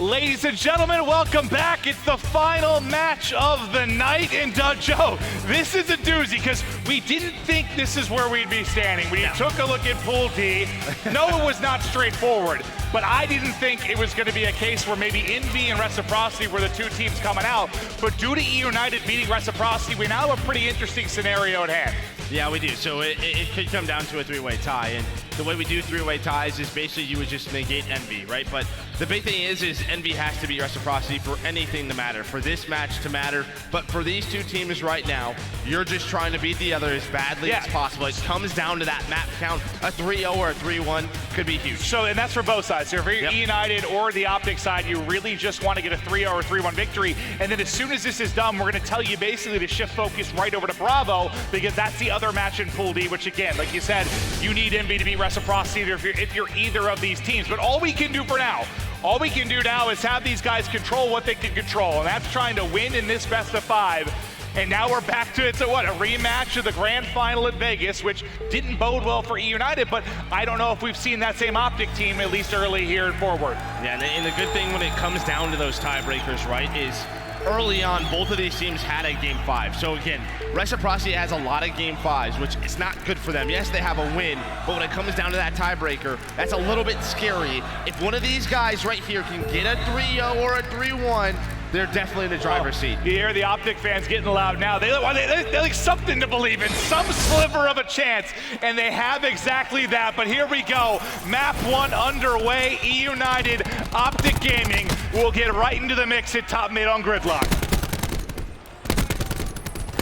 Ladies and gentlemen, welcome back. It's the final match of the night. And Joe, this is a doozy because we didn't think this is where we'd be standing. When you took a look at Pool D, no, it was not straightforward. But I didn't think it was going to be a case where maybe Envy and Reciprocity were the two teams coming out. But due to eUnited beating Reciprocity, we now have a pretty interesting scenario at hand. Yeah, we do. So it could come down to a three-way tie. And the way we do three-way ties is basically you would just negate Envy, right? But the big thing is Envy has to beat Reciprocity for anything to matter, for this match to matter. But for these two teams right now, you're just trying to beat the other as badly as possible. It comes down to that map count. A 3-0 or a 3-1 could be huge. So, and that's for both sides. So if you're eUnited or the Optic side, you really just want to get a 3-0 or 3-1 victory. And then as soon as this is done, we're going to tell you basically to shift focus right over to Bravo, because that's the other match in Pool D, which again, like you said, you need Envy to beat Reciprocity if you're either of these teams. But all we can do for now, all we can do now is have these guys control what they can control, and that's trying to win in this best of 5. And now we're back to it. So what, a rematch of the grand final at Vegas, which didn't bode well for eUnited, but I don't know if we've seen that same Optic team at least early here and forward. Yeah, and the good thing when it comes down to those tiebreakers, right, is early on, both of these teams had a Game 5. So again, Reciprocity has a lot of Game 5s, which is not good for them. Yes, they have a win, but when it comes down to that tiebreaker, that's a little bit scary. If one of these guys right here can get a 3-0 or a 3-1, they're definitely in the driver's seat. You hear the Optic fans getting loud now. They like something to believe in, some sliver of a chance, and they have exactly that. But here we go, map 1 underway. eUnited, Optic Gaming will get right into the mix at top mid on Gridlock.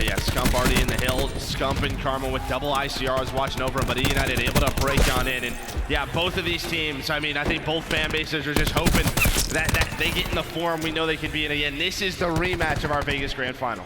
Yeah, Scump already in the hill. Scump and Karma with double ICRs watching over him, but eUnited able to break on in. And yeah, both of these teams, I mean, I think both fan bases are just hoping that they get in the form we know they can be in again. This is the rematch of our Vegas Grand Final.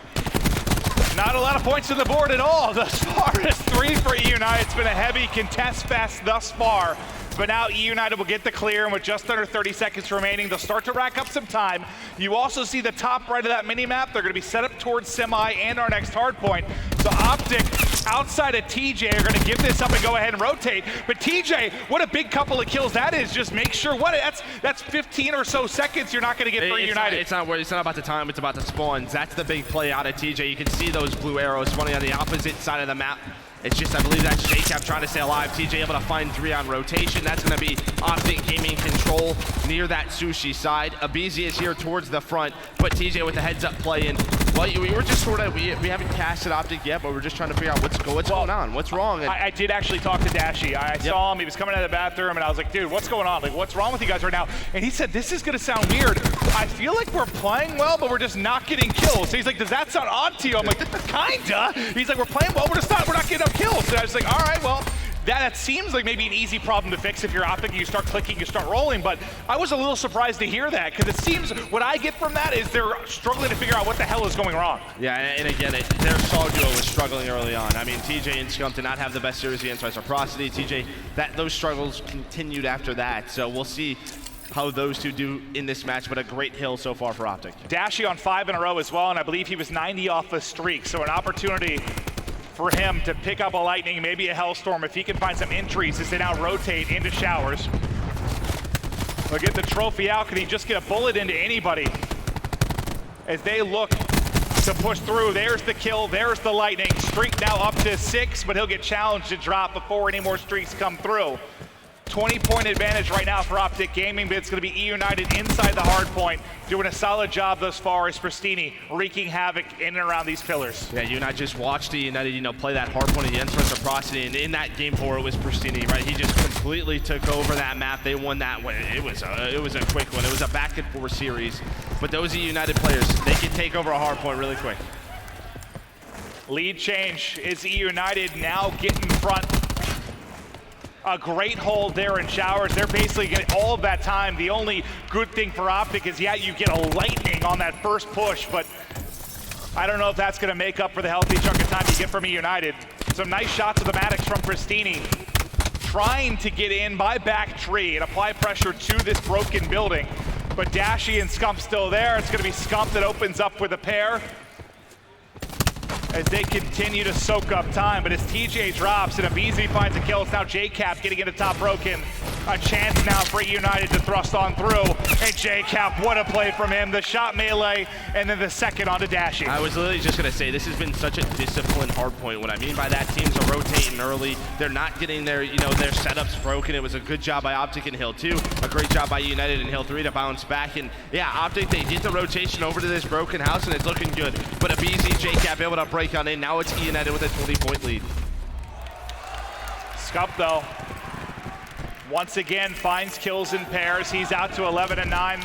Not a lot of points on the board at all thus far. It's 3 for eUnited. It's been a heavy contest fest thus far. But now eUnited will get the clear, and with just under 30 seconds remaining, they'll start to rack up some time. You also see the top right of that mini-map. They're going to be set up towards Semi and our next hard point. So Optic, outside of TJ, are going to give this up and go ahead and rotate. But TJ, what a big couple of kills that is. Just make sure, that's 15 or so seconds you're not going to get for eUnited. It's not about the time, it's about the spawns. That's the big play out of TJ. You can see those blue arrows spawning on the opposite side of the map. It's just, I believe that's JCap trying to stay alive. TJ able to find 3 on rotation. That's going to be Optic Gaming control near that sushi side. Abizi is here towards the front, but TJ with the heads up play in. Well, we were just sort of, we haven't casted Optic yet, but we're just trying to figure out what's going on, what's wrong. And I did actually talk to Dashy. I saw him, he was coming out of the bathroom, and I was like, dude, what's going on? Like, what's wrong with you guys right now? And he said, this is going to sound weird. I feel like we're playing well, but we're just not getting kills. So he's like, does that sound odd to you? I'm like, kinda. He's like, we're playing well, we're not getting enough kills. So I was like, all right, well, that seems like maybe an easy problem to fix if you're Optic and you start clicking, you start rolling, but I was a little surprised to hear that, because it seems, what I get from that is they're struggling to figure out what the hell is going wrong. Yeah, and again, their solo duo was struggling early on. I mean, TJ and Scump did not have the best series against Reciprocity. TJ, those struggles continued after that, so we'll see how those two do in this match, but a great hill so far for Optic. Dashy on 5 in a row as well, and I believe he was 90 off a streak, so an opportunity for him to pick up a Lightning, maybe a Hellstorm, if he can find some entries as they now rotate into Showers. They'll get the trophy out. Can he just get a bullet into anybody? As they look to push through, there's the kill, there's the Lightning. Streak now up to 6, but he'll get challenged to drop before any more streaks come through. 20-point advantage right now for Optic Gaming, but it's going to be eUnited inside the hard point, doing a solid job thus far as Pristini wreaking havoc in and around these pillars. Yeah, you and I just watched eUnited, play that hard point against Reciprocity, and in that game 4, it was Pristini, right? He just completely took over that map. They won that one. It was a quick one. It was a back and forth series, but those eUnited players, they can take over a hard point really quick. Lead change is eUnited now getting in front. A great hold there in Showers. They're basically getting all of that time. The only good thing for Optic is, yeah, you get a Lightning on that first push, but I don't know if that's gonna make up for the healthy chunk of time you get from eUnited. Some nice shots of the Maddox from Pristini, trying to get in by back tree and apply pressure to this broken building. But Dashy and Scump still there. It's gonna be Scump that opens up with a pair. as they continue to soak up time. But as TJ drops and Abizi finds a kill, it's now JCap getting into top broken. A chance now for eUnited to thrust on through. And JCap, what a play from him. The shot melee, and then the second onto Dashy. I was literally just going to say, this has been such a disciplined hard point. What I mean by that, teams are rotating early. They're not getting their, their setups broken. It was a good job by Optic in Hill 2, a great job by eUnited in Hill 3 to bounce back. And yeah, Optic, they did the rotation over to this broken house, and it's looking good. But Abizi, JCap able to break on in. Now it's eUnited with a 20-point lead. Scup, though, once again finds kills in pairs. He's out to 11 and 9.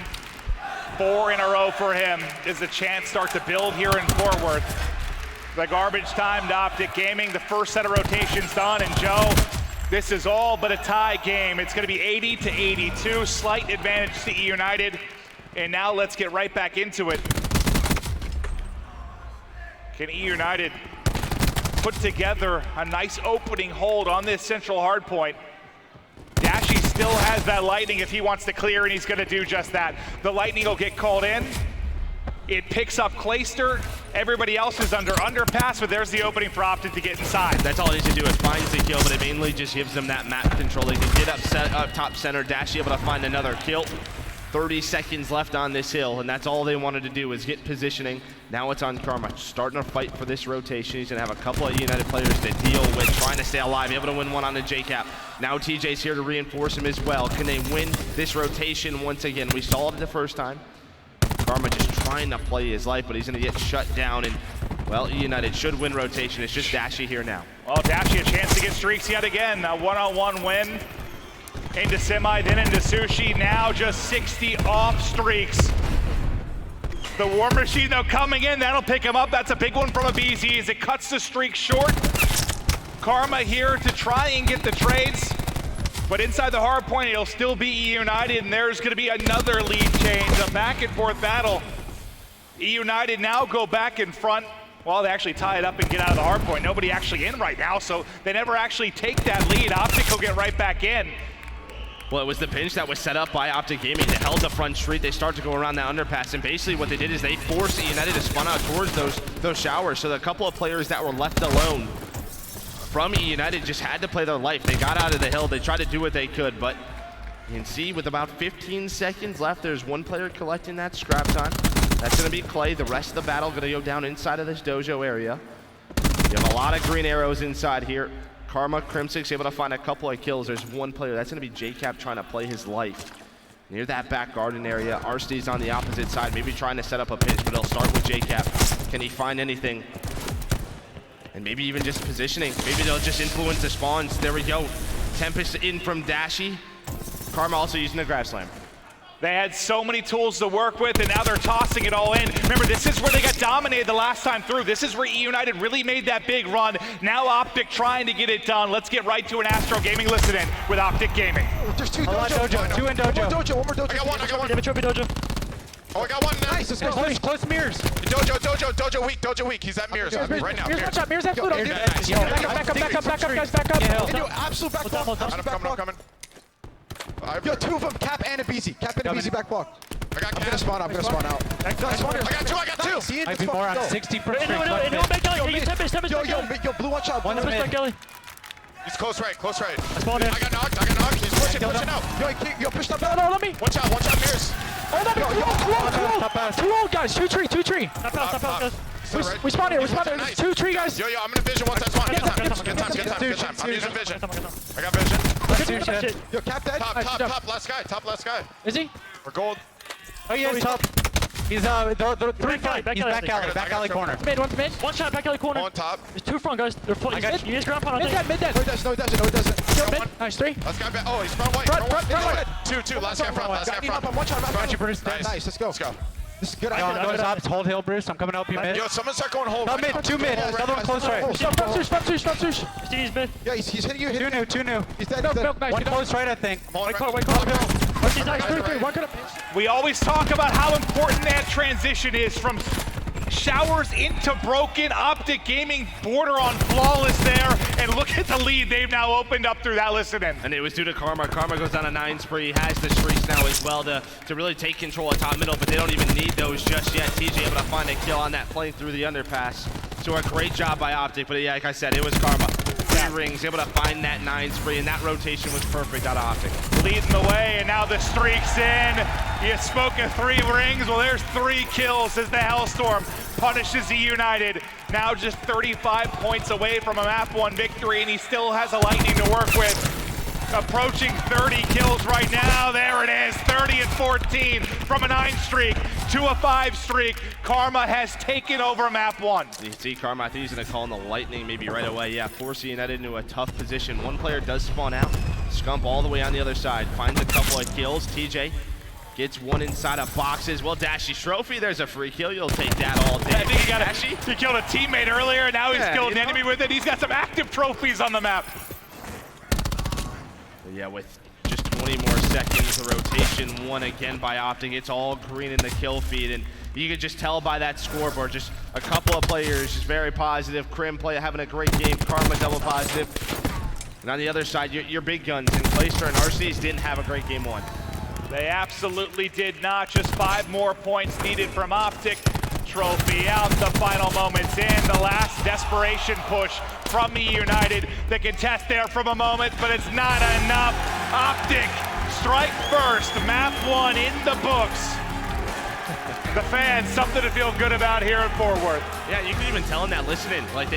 4 in a row for him. Is the chance start to build here in Fort Worth. The garbage time to Optic Gaming. The first set of rotations done, and Joe, this is all but a tie game. It's going to be 80 to 82. Slight advantage to eUnited. And now let's get right back into it. Can eUnited put together a nice opening hold on this central hard point? Dashy still has that lightning if he wants to clear, and he's going to do just that. The lightning will get called in. It picks up Clayster. Everybody else is under underpass, but there's the opening for Optic to get inside. That's all it needs to do is find the kill, but it mainly just gives them that map control. They can get up top center. Dashy able to find another kill. 30 seconds left on this hill, and that's all they wanted to do is get positioning. Now it's on Karma, starting to fight for this rotation. He's gonna have a couple of United players to deal with, trying to stay alive, able to win one on the JCap. Now TJ's here to reinforce him as well. Can they win this rotation once again? We saw it the first time. Karma just trying to play his life, but he's gonna get shut down, and well, United should win rotation. It's just Dashy here now. Well, Dashy a chance to get streaks yet again. A one-on-one win. Into Semi, then into Sushi, now just 60 off streaks. The War Machine, though, coming in, that'll pick him up. That's a big one from Abizi as it cuts the streak short. Karma here to try and get the trades, but inside the hard point, it'll still be eUnited, and there's gonna be another lead change, a back and forth battle. eUnited now go back in front. Well, they actually tie it up and get out of the hard point. Nobody actually in right now, so they never actually take that lead. Optic will get right back in. Well, it was the pinch that was set up by Optic Gaming. They held the front street. They start to go around that underpass, and basically what they did is they forced eUnited to spun out towards those showers. So the couple of players that were left alone from eUnited just had to play their life. They got out of the hill. They tried to do what they could, but you can see with about 15 seconds left, there's one player collecting that scrap time. That's going to be Clay. The rest of the battle going to go down inside of this dojo area. You have a lot of green arrows inside here. Karma, Crimsix able to find a couple of kills. There's one player. That's going to be JCap trying to play his life. Near that back garden area. Arsty's on the opposite side, maybe trying to set up a pinch, but he'll start with JCap. Can he find anything? And maybe even just positioning. Maybe they'll just influence the spawns. There we go. Tempest in from Dashy. Karma also using the grab slam. They had so many tools to work with, and now they're tossing it all in. Remember, this is where they got dominated the last time through. This is where eUnited really made that big run. Now Optic trying to get it done. Let's get right to an Astro Gaming listen in with Optic Gaming. There's two dojo. Two in dojo. One more dojo. I got one. dojo. Oh, I got one now. Nice, let's go. Close mirrors. Dojo weak. He's at mirrors. Right now. Mirrors, watch out. Mirrors, absolute. Back up, guys, back up. And you absolute back block. I'm coming. Yo, two of them, Cap and Abizi. Cap and Abizi back block. I got I'm gonna spawn out. I got two. See it? Might be more on 60%. Yo, blue, watch out. One minute. He's close right. I spawned in. I got knocked. He's pushing out. Yo, push up. No, let me. Watch out, mirrors. Two old guys, two tree. Stop out, guys. We spawned here, Nice. Two tree guys. Yo, I'm in vision once I spawn. Good time. I'm using vision. I got vision. Yo, Cap dead. Top last guy. Is he? We're gold. Oh, yeah, he's top. He's the three front. He's back alley corner. One's mid. One shot, back alley corner. On top. There's two front guys. They're full. He is ground pound. Mid dead. No, he doesn't. Mid. Nice, three. Last guy back. Oh, he's front white. Two. Last guy front. Watch out. Got you, Bruce. Nice, let's go. This is good. Go to top. Hold hill, Bruce. I'm coming to help you mid. Yo, someone start going hold. Top mid, two mid. Another one close right. Front switch. He's mid. Yeah, he's hitting you. Two new. He's dead. Nice. One close right, I think. White corner. He's nice. Three. One could have. We always talk about how important that transition is from showers into broken. Optic Gaming border on flawless there, and look at the lead they've now opened up through that listen-in. And it was due to Karma. Karma goes on a 9 spree, has the streaks now as well to really take control of top middle, but they don't even need those just yet. TJ able to find a kill on that flank through the underpass. So a great job by Optic, but yeah, like I said, it was Karma. 3 rings, able to find that 9 spree, and that rotation was perfect out of Optic. Leading the way, and now the streak's in. You spoke of 3 rings. Well, there's 3 kills as the Hellstorm punishes eUnited. Now just 35 points away from a map 1 victory, and he still has a Lightning to work with. Approaching 30 kills right now. There it is, 30 and 14 from a 9 streak to a 5 streak. Karma has taken over map 1. You see Karma, I think he's gonna call in the Lightning maybe right away. Yeah, force eUnited into a tough position. One player does spawn out. Scump all the way on the other side, finds a couple of kills. TJ gets one inside of boxes. Well, Dashy's trophy, there's a free kill. You'll take that all day. I think he killed a teammate earlier, and now he's killed an enemy with it. He's got some active trophies on the map. Yeah, with just 20 more seconds, the rotation won again by Optic. It's all green in the kill feed, and you could just tell by that scoreboard, just a couple of players just very positive. Crim having a great game, Karma double positive. And on the other side, your big guns in Clayster and RCs didn't have a great game 1. They absolutely did not. Just 5 more points needed from Optic. Trophy out, the final moments in, the last desperation push from eUnited. The contest there from a moment, but it's not enough. Optic, strike first, map 1 in the books. The fans, something to feel good about here at Fort Worth. Yeah, you can even tell in that listening, like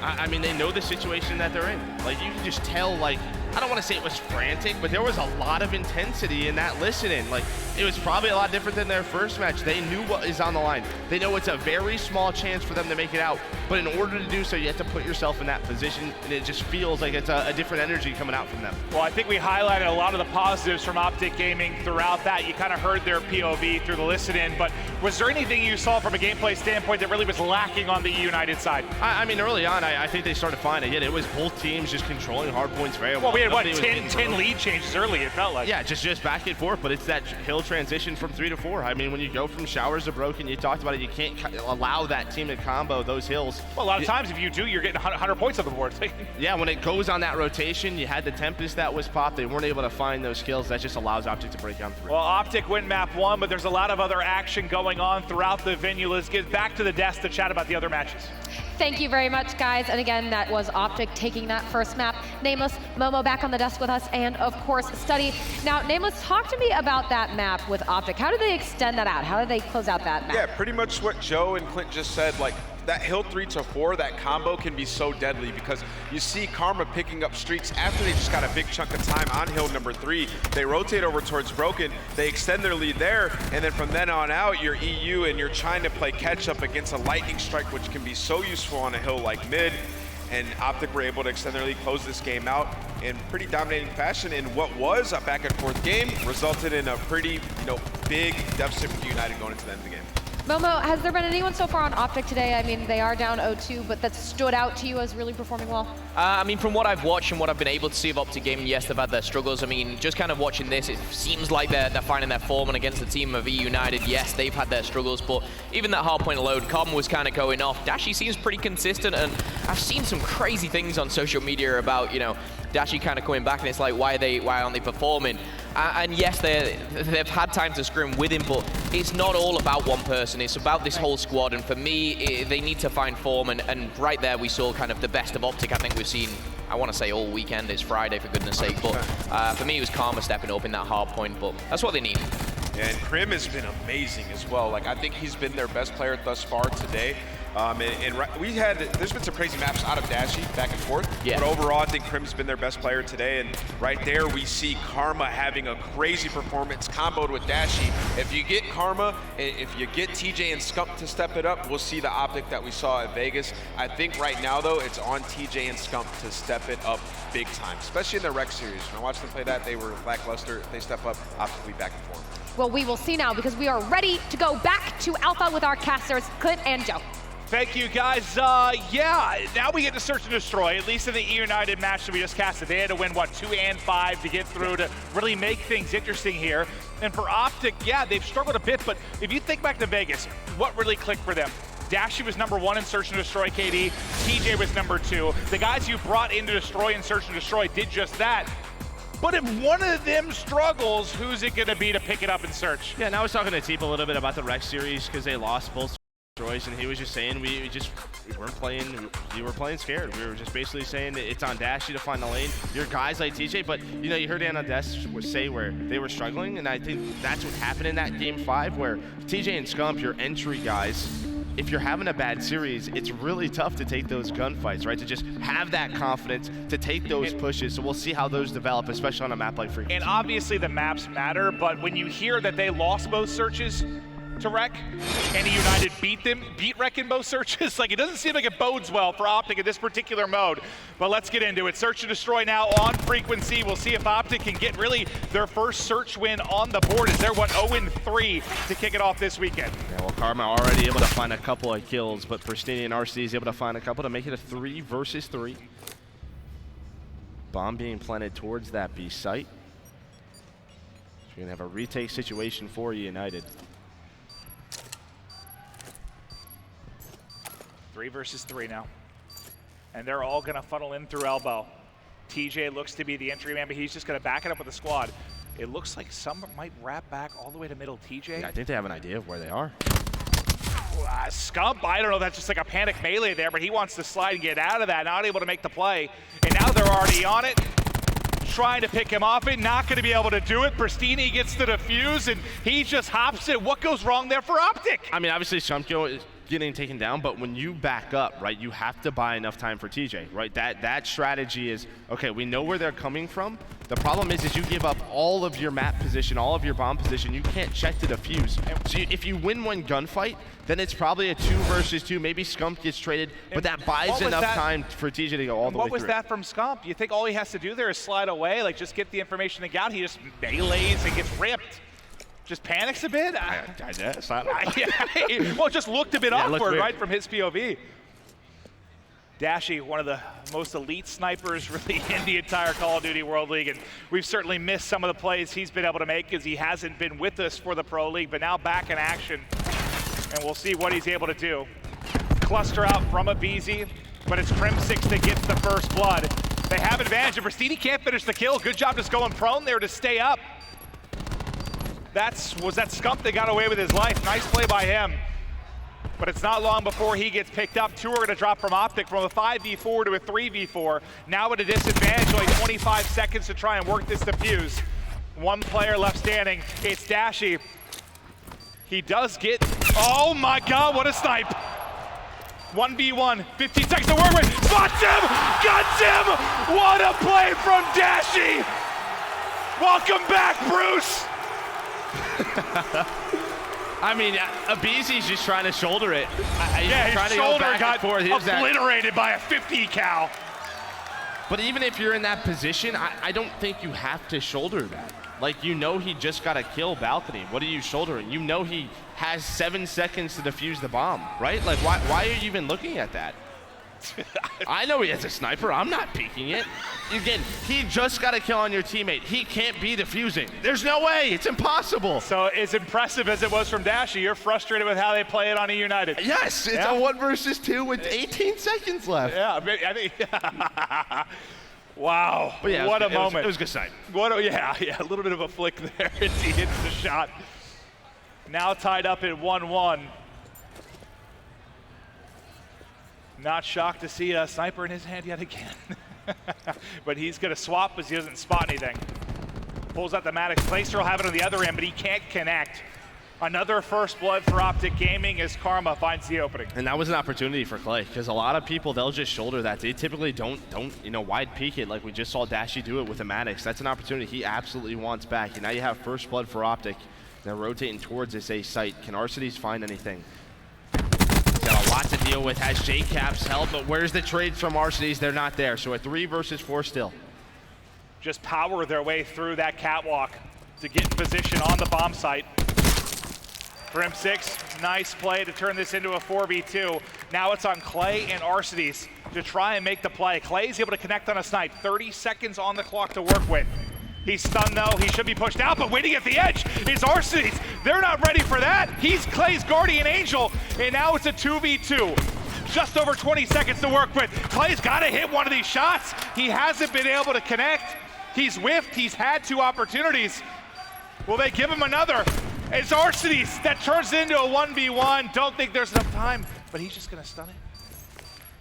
I mean, they know the situation that they're in. Like, you can just tell, like, I don't want to say it was frantic, but there was a lot of intensity in that listening. Like, it was probably a lot different than their first match. They knew what is on the line. They know it's a very small chance for them to make it out, but in order to do so, you have to put yourself in that position, and it just feels like it's a different energy coming out from them. Well, I think we highlighted a lot of the positives from Optic Gaming throughout that. You kind of heard their POV through the listen-in, but was there anything you saw from a gameplay standpoint that really was lacking on the eUnited side? I mean, early on, I think they started fine. Again, it was both teams just controlling hard points very well. Well, we had, what, 10 lead changes early, it felt like. Yeah, just back and forth, but it's that kill transition from 3 to 4. I mean, when you go from showers to broken, you talked about it, you can't allow that team to combo those hills. Well, a lot of times if you do, you're getting 100 points on the board. Yeah, when it goes on that rotation, you had the Tempest that was popped. They weren't able to find those kills. That just allows Optic to break down 3. Well, Optic win map 1, but there's a lot of other action going on throughout the venue. Let's get back to the desk to chat about the other matches. Thank you very much, guys. And again, that was Optic taking that first map. Nameless, Momo back on the desk with us, and of course, Study. Now, Nameless, talk to me about that map with Optic. How did they extend that out? How did they close out that map? Yeah, pretty much what Joe and Clint just said. Like, that hill 3 to 4, that combo can be so deadly because you see Karma picking up streaks after they just got a big chunk of time on hill number 3. They rotate over towards Broken, they extend their lead there, and then from then on out, you're EU and you're trying to play catch up against a lightning strike, which can be so useful on a hill like mid. And Optic were able to extend their lead, close this game out in pretty dominating fashion in what was a back and forth game, resulted in a pretty, big deficit for eUnited going into the end of the game. Momo, has there been anyone so far on Optic today? I mean, they are down 0-2, but that stood out to you as really performing well? I mean, from what I've watched and what I've been able to see of Optic Gaming, yes, they've had their struggles. I mean, just kind of watching this, it seems like they're finding their form, and against the team of eUnited, yes, they've had their struggles, but even that hard point alone, Karma was kind of going off. Dashy seems pretty consistent, and I've seen some crazy things on social media about, Dashy kind of coming back, and it's like, why aren't they performing? And yes, they've had time to scrim with him, but it's not all about one person. It's about this whole squad, and for me, they need to find form, and right there we saw kind of the best of Optic I think we've seen, I want to say all weekend. It's Friday, for goodness sake, but for me it was Karma stepping up in that hard point, but that's what they need. Yeah, and Crim has been amazing as well. Like, I think he's been their best player thus far today. There's been some crazy maps out of Dashy back and forth, but overall I think Crim's been their best player today, and right there we see Karma having a crazy performance comboed with Dashy. If you get Karma, if you get TJ and Scump to step it up, we'll see the Optic that we saw at Vegas. I think right now though, it's on TJ and Scump to step it up big time, especially in the Rec series. When I watched them play that, they were lackluster. If they step up, Optic will be back and forth. Well, we will see now, because we are ready to go back to Alpha with our casters, Clint and Joe. Thank you, guys. Yeah, now we get to search and destroy, at least in the eUnited match that we just casted. They had to win, what, 2 and 5 to get through to really make things interesting here. And for Optic, yeah, they've struggled a bit, but if you think back to Vegas, what really clicked for them? Dashy was number 1 in Search and Destroy KD, TJ was number 2. The guys you brought in to destroy and Search and Destroy did just that. But if one of them struggles, who's it gonna be to pick it up and search? Yeah, now I was talking to Teep a little bit about the Rec series because they lost both destroys, and he was just saying we weren't playing. We were playing scared. We were just basically saying that it's on Dashy to find the lane. Your guys like TJ, but you know, you heard Anna Des say where they were struggling, and I think that's what happened in that game 5, where TJ and Scump, your entry guys, if you're having a bad series, it's really tough to take those gunfights, right? To just have that confidence to take those pushes. So we'll see how those develop, especially on a map like Frequency. And obviously the maps matter, but when you hear that they lost both searches to Rec, and eUnited beat Rec in both searches, like, it doesn't seem like it bodes well for Optic in this particular mode. But let's get into it. Search and Destroy now on Frequency. We'll see if Optic can get really their first search win on the board, as they're 0-3 to kick it off this weekend. Yeah, well, Karma already able to find a couple of kills, but Pristini and RC is able to find a couple to make it a 3 versus 3. Bomb being planted towards that B site. So you're gonna have a retake situation for eUnited. 3 versus 3 now. And they're all gonna funnel in through elbow. TJ looks to be the entry man, but he's just gonna back it up with the squad. It looks like some might wrap back all the way to middle. TJ? Yeah, I think they have an idea of where they are. Scump, I don't know, that's just like a panic melee there, but he wants to slide and get out of that, not able to make the play. And now they're already on it, trying to pick him off it, not gonna be able to do it. Pristini gets the defuse, and he just hops it. What goes wrong there for Optic? I mean, obviously Shumkyo is getting taken down, but when you back up, right, you have to buy enough time for TJ, right? That strategy is, okay, we know where they're coming from. The problem is you give up all of your map position, all of your bomb position. You can't check the defuse. So if you win one gunfight, then it's probably a 2 versus 2. Maybe Scump gets traded, but that buys enough time for TJ to go all the way through. What was that from Scump? You think all he has to do there is slide away, like just get the information to get out? He just melees and gets ripped. Just panics a bit? I guess. Well, it just looked a bit awkward, right, from his POV. Dashy, one of the most elite snipers really in the entire Call of Duty World League, and we've certainly missed some of the plays he's been able to make because he hasn't been with us for the Pro League, but now back in action, and we'll see what he's able to do. Cluster out from a BZ, but it's Crim6 that gets the first blood. They have advantage, and Pristini can't finish the kill. Good job just going prone there to stay up. Was that Scump that got away with his life. Nice play by him. But it's not long before he gets picked up. 2 are going to drop from Optic from a 5v4 to a 3v4. Now at a disadvantage, only 25 seconds to try and work this defuse. 1 player left standing. It's Dashy. He does get, oh my God, what a snipe. 1v1, 15 seconds to work with. Spots him, guts him. What a play from Dashy. Welcome back, Bruce. I mean, Abizi's just trying to shoulder it. His shoulder got obliterated by a 50 cal. But even if you're in that position, I don't think you have to shoulder that. Like, you know he just got a kill balcony. What are you shouldering? You know he has 7 seconds to defuse the bomb, right? Like, why are you even looking at that? I know he has a sniper. I'm not peeking it. Again, he just got a kill on your teammate. He can't be defusing. There's no way. It's impossible. So as impressive as it was from Dashy, you're frustrated with how they play it on eUnited. Yes, it's a 1 versus 2 with 18 seconds left. Yeah, I think. Wow, but yeah, what a moment. It was a good sight. Yeah, a little bit of a flick there as he hits the shot. Now tied up at 1-1. Not shocked to see a sniper in his hand yet again. But he's going to swap because he doesn't spot anything. Pulls out the Maddox. Placer will have it on the other end, but he can't connect. Another first blood for Optic Gaming as Karma finds the opening. And that was an opportunity for Clay, because a lot of people, they'll just shoulder that. They typically don't wide peek it like we just saw Dashy do it with the Maddox. That's an opportunity he absolutely wants back. And now you have first blood for Optic. They're rotating towards this A site. Can Arcides find anything? Got a lot to deal with, has JCap's help, but where's the trades from Arcides? They're not there, so a 3 versus 4 still. Just power their way through that catwalk to get in position on the bomb site. Crim6, nice play to turn this into a 4v2. Now it's on Clay and Arcides to try and make the play. Clay's able to connect on a snipe, 30 seconds on the clock to work with. He's stunned though, he should be pushed out, but waiting at the edge is Arcides. They're not ready for that. He's Clay's guardian angel, and now it's a 2v2. Just over 20 seconds to work with. Clay's gotta hit one of these shots. He hasn't been able to connect. He's whiffed, he's had 2 opportunities. Will they give him another? It's Arcitys that turns into a 1v1. Don't think there's enough time, but he's just gonna stun it.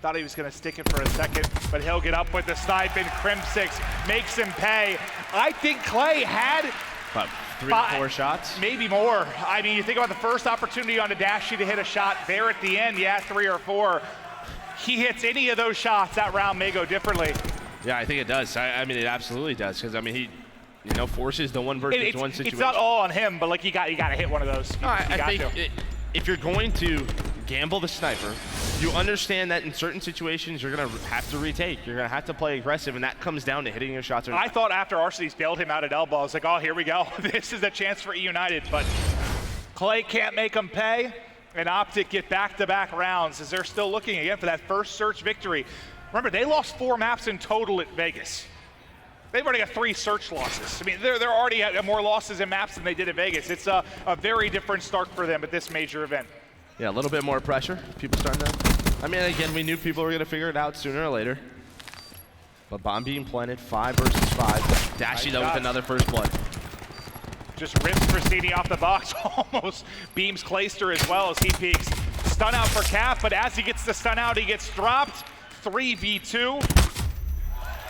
Thought he was gonna stick it for a second, but he'll get up with the snipe, and Crim6 makes him pay. I think Clay had about 3 or 4 shots? Maybe more. I mean, you think about the first opportunity on Tadashi to hit a shot there at the end, yeah, 3 or 4. He hits any of those shots, that round may go differently. Yeah, I think it does. I mean, it absolutely does, because I mean, he, you know, forces the 1 versus 1 situation. It's not all on him, but like you got to hit one of those. I think if you're going to gamble the sniper, you understand that in certain situations you're going to have to retake. You're going to have to play aggressive, and that comes down to hitting your shots. I thought after Arcitys bailed him out at elbow, I was like, oh, here we go. This is a chance for eUnited, but Clay can't make him pay, and Optic get back-to-back rounds as they're still looking again for that first search victory. Remember, they lost 4 maps in total at Vegas. They've already got 3 search losses. I mean, they're already at more losses in maps than they did at Vegas. It's a very different start for them at this major event. Yeah, a little bit more pressure. People starting to, I mean, again, we knew people were going to figure it out sooner or later. But bomb being planted, 5 versus 5. Dashy, though, with another first blood. Just rips Pristini off the box, almost beams Clayster as well as he peeks. Stun out for Cap, but as he gets the stun out, he gets dropped. 3v2.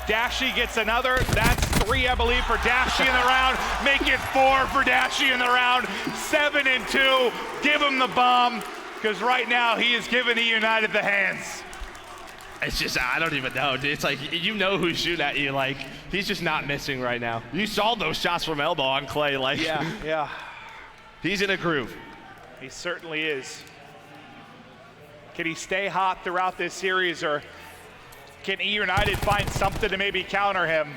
Dashy gets another. That's 3, I believe, for Dashy in the round. Make it 4 for Dashy in the round. 7 and 2. Give him the bomb, because right now he is giving eUnited the hands. It's just, I don't even know, dude. It's like, you know who's shooting at you. Like, he's just not missing right now. You saw those shots from elbow on Clay. Like, yeah. He's in a groove. He certainly is. Can he stay hot throughout this series, or can eUnited find something to maybe counter him?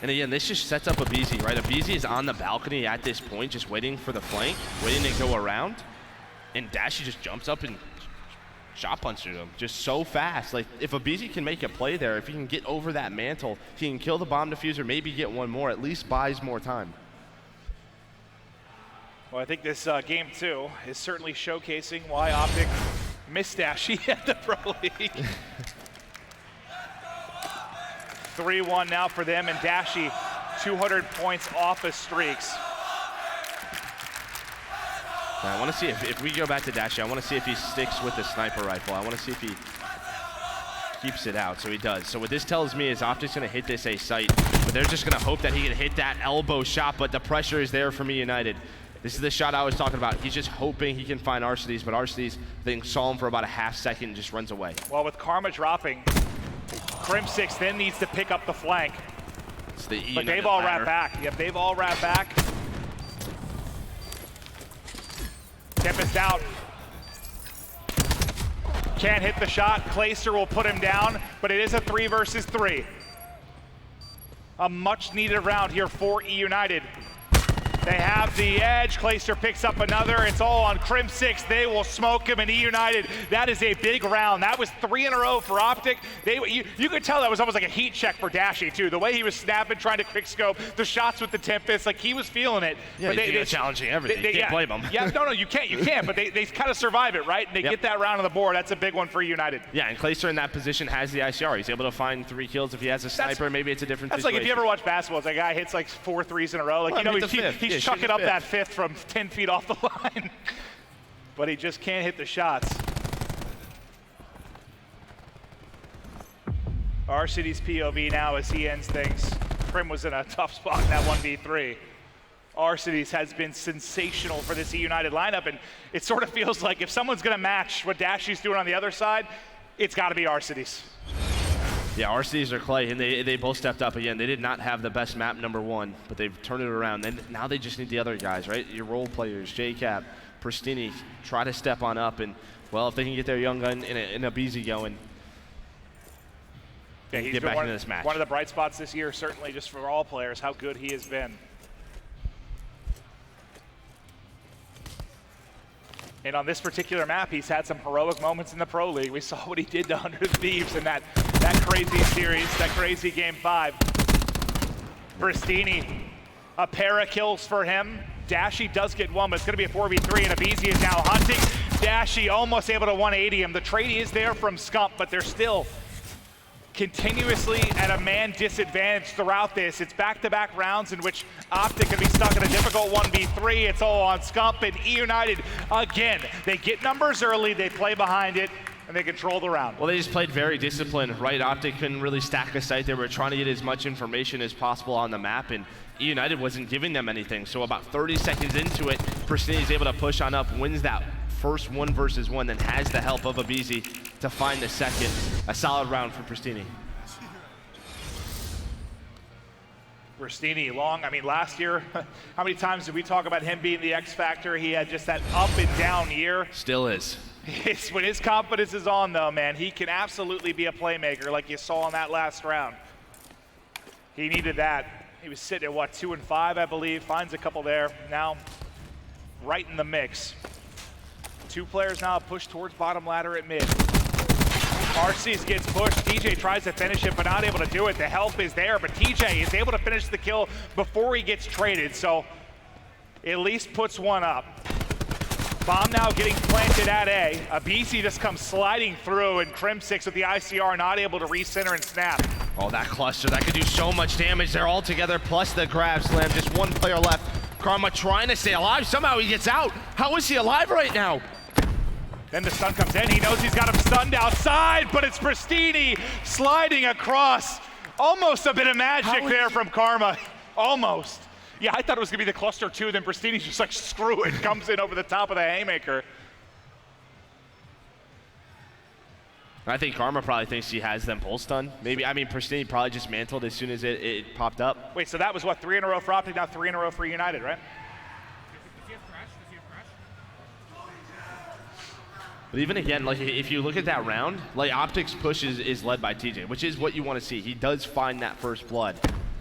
And again, this just sets up Abizi, right? Abizi is on the balcony at this point, just waiting for the flank, waiting to go around. And Dashy just jumps up and shot punches him just so fast. Like, if Abizi can make a play there, if he can get over that mantle, he can kill the bomb diffuser, maybe get one more, at least buys more time. Well, I think this game 2 is certainly showcasing why Optic missed Dashy at the Pro League. 3-1 now for them, and Dashy 200 points off of streaks. Now, I want to see if we go back to Dashy, I want to see if he sticks with the sniper rifle. I want to see if he keeps it out, so he does. So what this tells me is Optic's going to hit this A site, but they're just going to hope that he can hit that elbow shot, but the pressure is there from eUnited. This is the shot I was talking about. He's just hoping he can find Arcitys, but Arcitys, I think, saw him for about a half second and just runs away. Well, with Karma dropping, Crim6 then needs to pick up the flank. It's the but they've all wrapped back. Yep, they've all wrapped back. Tempest out. Can't hit the shot. Clayster will put him down, but it is a 3 versus 3. A much needed round here for eUnited. They have the edge. Clayster picks up another. It's all on Crim6. They will smoke him, and eUnited, that is a big round. That was 3 in a row for Optic. You could tell that was almost like a heat check for Dashy, too. The way he was snapping, trying to quick scope, the shots with the Tempest, like he was feeling it. Yeah, they're challenging everything. You can't blame them. Yeah, no, you can't, but they kind of survive it, right? And they get that round on the board. That's a big one for eUnited. Yeah, and Clayster in that position has the ICR. He's able to find 3 kills. If he has a sniper, maybe it's a different situation. That's like if you ever watch basketball, it's like a guy hits like 4 threes in a row. Like, well, you know, he's chucking up that 5th from 10 feet off the line. But he just can't hit the shots. Arcitys POV now as he ends things. Prim was in a tough spot in that 1v3. Arcitys has been sensational for this eUnited lineup, and it sort of feels like if someone's going to match what Dashy's doing on the other side, it's got to be Arcitys. Yeah, Arcitys or Clay, and they both stepped up again. They did not have the best map #1, but they've turned it around. And now they just need the other guys, right? Your role players, JCap, Pristini, try to step on up. And, well, if they can get their young gun in a BZ going, he's get back into this match. One of the bright spots this year, certainly just for all players, how good he has been. And on this particular map, he's had some heroic moments in the Pro League. We saw what he did to 100 Thieves in that crazy series, that crazy Game 5. Pristini, a pair of kills for him. Dashy does get one, but it's going to be a 4v3, and Abizi is now hunting. Dashy almost able to 180 him. The trade is there from Scump, but they're still continuously at a man disadvantage throughout this. It's back-to-back rounds in which Optic can be stuck in a difficult 1v3. It's all on Scump, and eUnited, again, they get numbers early, they play behind it, and they control the round. Well, they just played very disciplined, right? Optic couldn't really stack a site. They were trying to get as much information as possible on the map, and eUnited wasn't giving them anything. So about 30 seconds into it, Pristini is able to push on up, wins that first 1 versus 1, then has the help of Abizi to find the second. A solid round for Pristini. Pristini, long, I mean, last year, how many times did we talk about him being the X factor? He had just that up and down year. Still is. When his confidence is on, though, man, he can absolutely be a playmaker like you saw in that last round. He needed that. He was sitting at, what, 2 and 5, I believe. Finds a couple there. Now, right in the mix. 2 players now push towards bottom ladder at mid. Arces gets pushed. TJ tries to finish it, but not able to do it. The help is there, but TJ is able to finish the kill before he gets traded, so at least puts one up. Bomb now getting planted at A. Abizi just comes sliding through, and Crim6 with the ICR not able to recenter and snap. Oh, that cluster, that could do so much damage. They're all together, plus the grab slam. Just 1 player left. Karma trying to stay alive. Somehow he gets out. How is he alive right now? Then the stun comes in. He knows he's got him stunned outside, but it's Pristini sliding across. Almost a bit of magic there from Karma. Almost. Yeah, I thought it was going to be the cluster 2, then Pristini's just like, screw it, comes in over the top of the haymaker. I think Karma probably thinks he has them pulse stun. Maybe, I mean, Pristini probably just mantled as soon as it popped up. Wait, so that was what, 3 in a row for Optic, now 3 in a row for United, right? But even again, like if you look at that round, like Optic's push is led by TJ, which is what you want to see. He does find that first blood.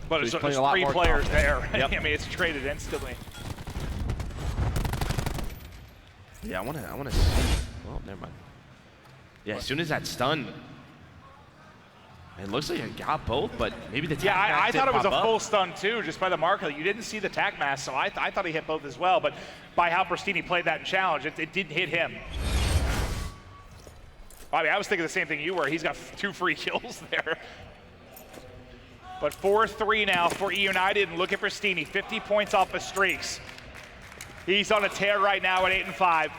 But so there's 3 players there. Yep. I mean, it's traded instantly. Yeah, I want to see. Well, never mind. Yeah, as soon as that stun, it looks like it got both, but maybe the tac mask I thought it was a up. full stun too, just by the marker. You didn't see the tac mask, so I thought he hit both as well. But by how Pristini played that in challenge, it didn't hit him. I mean, I was thinking the same thing you were. He's got 2 free kills there. But 4-3 now for eUnited, and look at Pristini, 50 points off of streaks. He's on a tear right now at 8 and 5.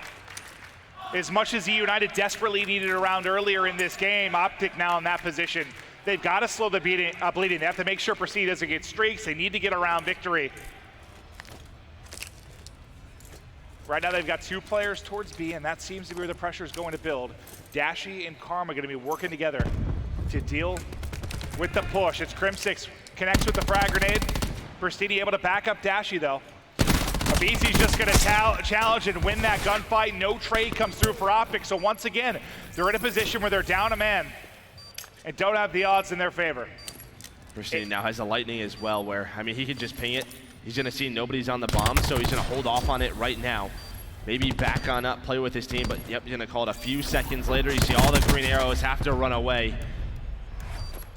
As much as eUnited desperately needed a round earlier in this game, Optic now in that position. They've got to slow the bleeding. They have to make sure Pristini doesn't get streaks. They need to get a round victory. Right now they've got 2 players towards B, and that seems to be where the pressure is going to build. Dashy and Karma going to be working together to deal with the push. It's Crim6 connects with the frag grenade. Pristini able to back up Dashy though. Abizi's just going to challenge and win that gunfight. No trade comes through for Optic, so once again, they're in a position where they're down a man and don't have the odds in their favor. Pristini now has a lightning as well, where, I mean, he can just ping it. He's going to see nobody's on the bomb, so he's going to hold off on it right now. Maybe back on up, play with his team, but yep, he's going to call it a few seconds later. You see all the green arrows have to run away.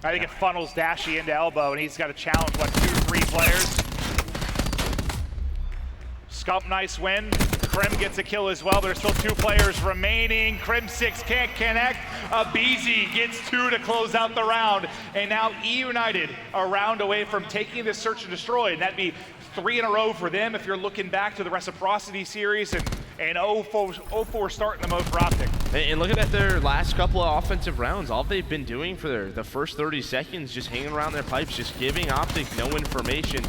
I think it funnels Dashy into elbow, and he's got to challenge, what, 2-3 players? Scump, nice win. Krim gets a kill as well, but there's still 2 players remaining. Crim6 can't connect. Abizi gets 2 to close out the round. And now eUnited a round away from taking this search and destroy. And that'd be 3 in a row for them if you're looking back to the Reciprocity series and 0-4 start in the mode for Optic. And looking at their last couple of offensive rounds, all they've been doing for the first 30 seconds, just hanging around their pipes, just giving Optic no information.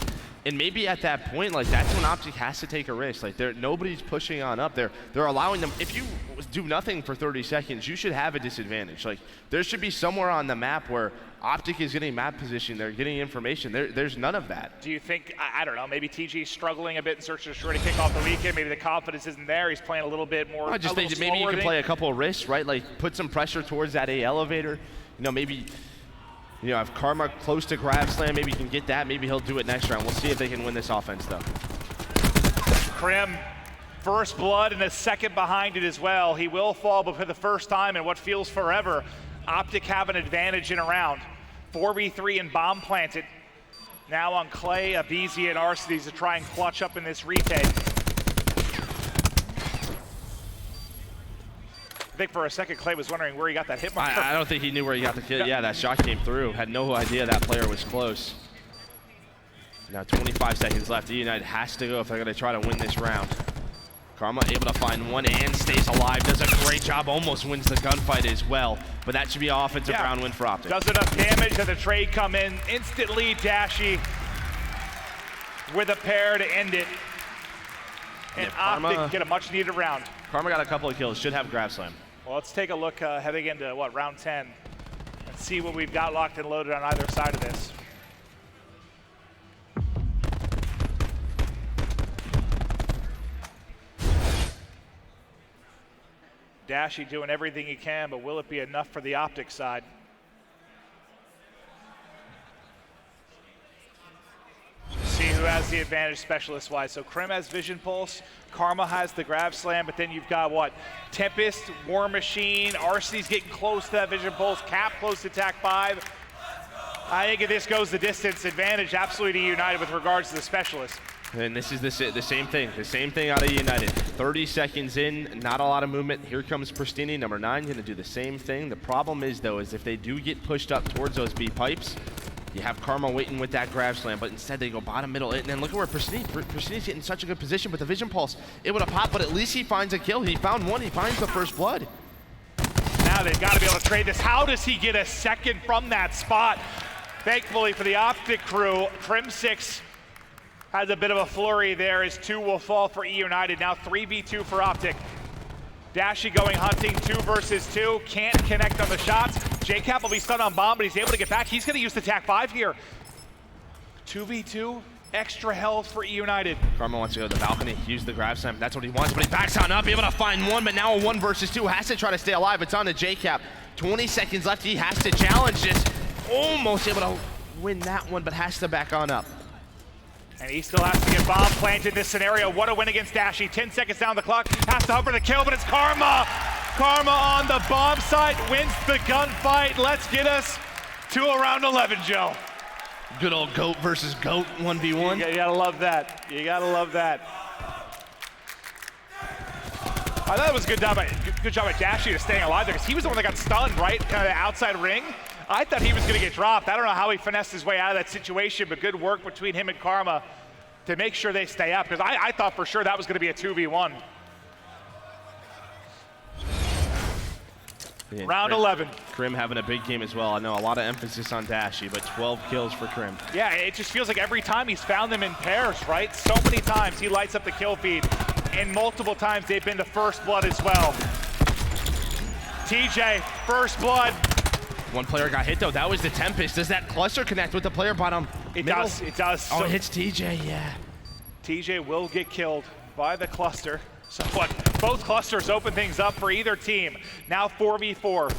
And maybe at that point, like, that's when Optic has to take a risk. Like, nobody's pushing on up. They're allowing them. If you do nothing for 30 seconds, you should have a disadvantage. Like, there should be somewhere on the map where Optic is getting map position. They're getting information. There's none of that. Do you think, I don't know, maybe TG's struggling a bit in search and destroy to kick off the weekend? Maybe the confidence isn't there. He's playing a little bit more. I just think maybe you can play a couple of risks, right? Like, put some pressure towards that A elevator. You know, maybe. You know, if Karma close to grab slam, maybe you can get that. Maybe he'll do it next round. We'll see if they can win this offense, though. Krim, first blood and a second behind it as well. He will fall, but for the first time in what feels forever, Optic have an advantage in a round. 4v3 and bomb planted. Now on Clay, Abizi, and Arces to try and clutch up in this retake. I think for a second, Clay was wondering where he got that hit marker. I don't think he knew where he got the kill. Yeah, that shot came through. Had no idea that player was close. Now 25 seconds left. eUnited has to go if they're going to try to win this round. Karma able to find one and stays alive. Does a great job. Almost wins the gunfight as well. But that should be an offensive round win for Optic. Does enough damage that the trade come in. Instantly Dashy with a pair to end it. And Optic get a much needed round. Karma got a couple of kills. Should have grab slam. Well, let's take a look heading into, round 10. And see what we've got locked and loaded on either side of this. Dashy doing everything he can, but will it be enough for the Optic side? See who has the advantage specialist-wise. So Krim has Vision Pulse, Karma has the Grab Slam, but then you've got what? Tempest, War Machine, Arcene's getting close to that Vision Pulse, Cap close to Attack 5. I think if this goes the distance, advantage absolutely to eUnited with regards to the specialist. And this is the same thing out of eUnited. 30 seconds in, not a lot of movement. Here comes Pristini, number 9, gonna do the same thing. The problem is though, is if they do get pushed up towards those B pipes, you have Karma waiting with that grab slam, but instead they go bottom middle. And then look at where Pristini's getting such a good position, but the Vision Pulse able to pop, but at least he finds a kill. He found one, he finds the first blood. Now they've got to be able to trade this. How does he get a second from that spot? Thankfully for the Optic crew, Crim6 has a bit of a flurry there as 2 will fall for eUnited. Now 3v2 for Optic. Dashy going hunting 2 versus 2. Can't connect on the shots. JCap will be stunned on bomb, but he's able to get back. He's going to use the Attack 5 here. 2v2, extra health for eUnited. Karma wants to go to the balcony, use the grab slam. That's what he wants, but he backs on up, able to find one, but now a 1 versus 2. Has to try to stay alive. It's on to JCap. 20 seconds left. He has to challenge this. Almost able to win that one, but has to back on up. And he still has to get bomb planted in this scenario. What a win against Dashy. 10 seconds down the clock. Has to hope for the kill, but it's Karma. Karma on the bomb site wins the gunfight. Let's get us to a round 11, Joe. Good old GOAT versus GOAT 1v1. You gotta love that. You gotta love that. I thought it was a good job by Dashy to staying alive there, because he was the one that got stunned, right? Kind of the outside ring. I thought he was going to get dropped. I don't know how he finessed his way out of that situation, but good work between him and Karma to make sure they stay up, because I thought for sure that was going to be a 2v1. Yeah, Round 11. Krim having a big game as well. I know a lot of emphasis on Dashy, but 12 kills for Krim. Yeah, it just feels like every time he's found them in pairs, right? So many times he lights up the kill feed, and multiple times they've been to first blood as well. TJ, first blood. One player got hit though. That was the Tempest. Does that cluster connect with the player bottom? It does. It does. Oh, so it hits TJ. Yeah. TJ will get killed by the cluster. So what? Both clusters open things up for either team. Now 4v4.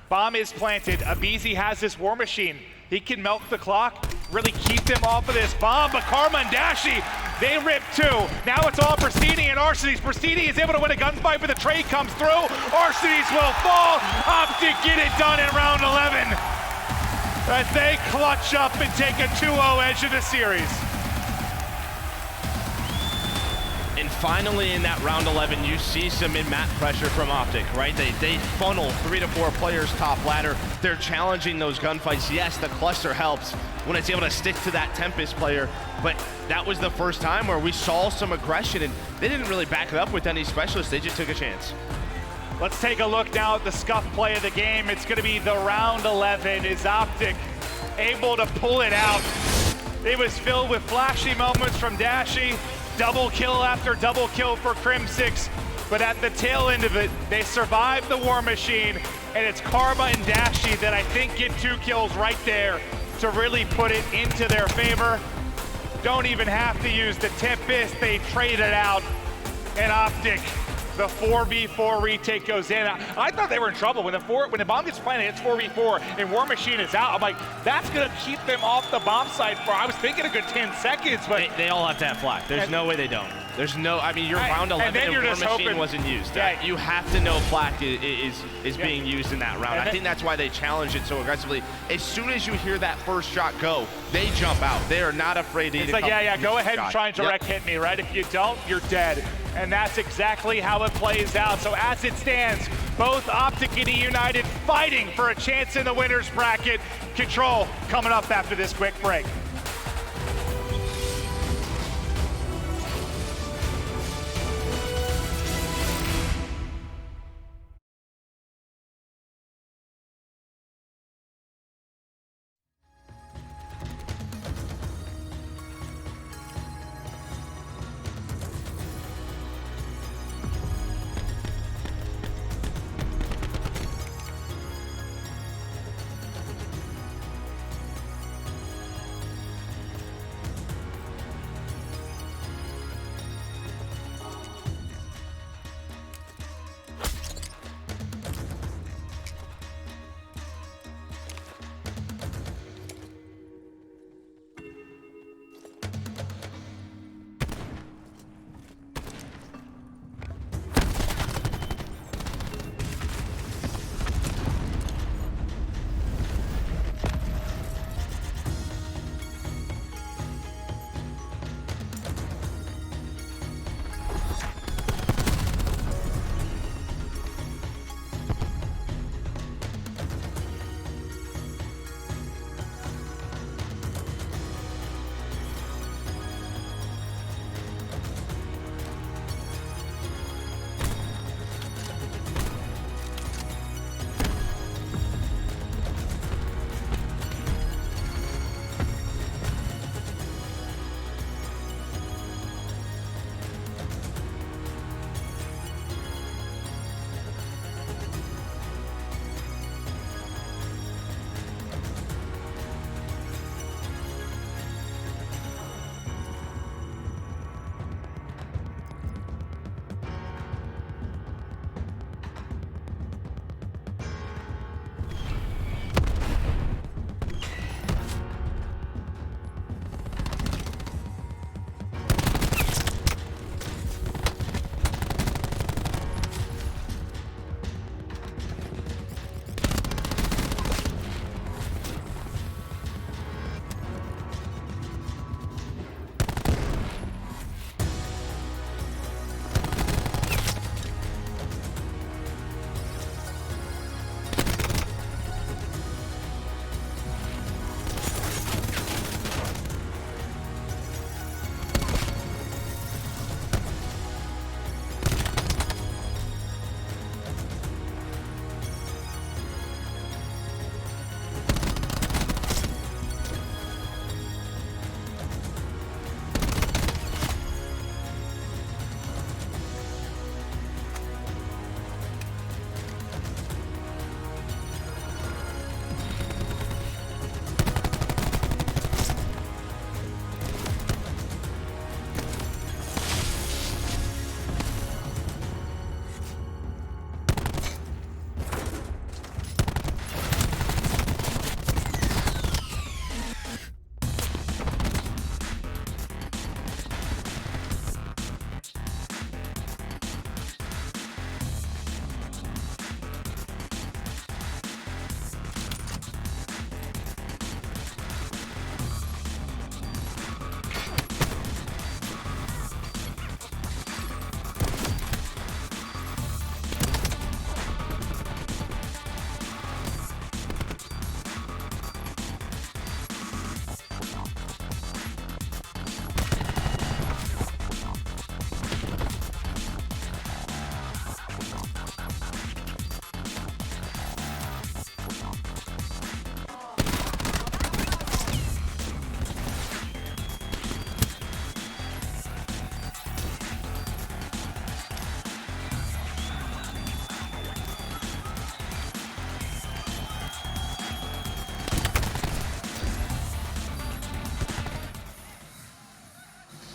Bomb is planted. Abizi has this War Machine. He can melt the clock, really keep them off of this bomb, but Karma and Dashy, they rip 2. Now it's all Pristini and Arcene's. Pristini is able to win a gunfight, but the trade comes through. Arcene's will fall. Optic get it done in round 11. As they clutch up and take a 2-0 edge of the series. And finally in that round 11, you see some mid-map pressure from Optic, right? They funnel 3 to 4 players top ladder. They're challenging those gunfights. Yes, the cluster helps when it's able to stick to that Tempest player, but that was the first time where we saw some aggression, and they didn't really back it up with any specialists. They just took a chance. Let's take a look now at the scuff play of the game. It's going to be the round 11. Is Optic able to pull it out? It was filled with flashy moments from Dashy. Double kill after double kill for Crim6, but at the tail end of it, they survived the War Machine, and it's Karma and Dashy that I think get 2 kills right there to really put it into their favor. Don't even have to use the Tempest, they trade it out, and Optic, the 4v4 retake goes in. I thought they were in trouble when the bomb gets planted. It's 4v4 and War Machine is out. I'm like, that's gonna keep them off the bomb site for, I was thinking a good 10 seconds, but they all have to have flak. There's no way they don't. There's no, I mean, you're round 11 and War Machine wasn't used. Yeah. You have to know flak is being used in that round. I think that's why they challenge it so aggressively. As soon as you hear that first shot go, they jump out. They are not afraid to It's like, go ahead and try and direct hit me, right? If you don't, you're dead. And that's exactly how it plays out. So as it stands, Both Optic and eUnited fighting for a chance in the winners bracket. Control coming up after this quick break.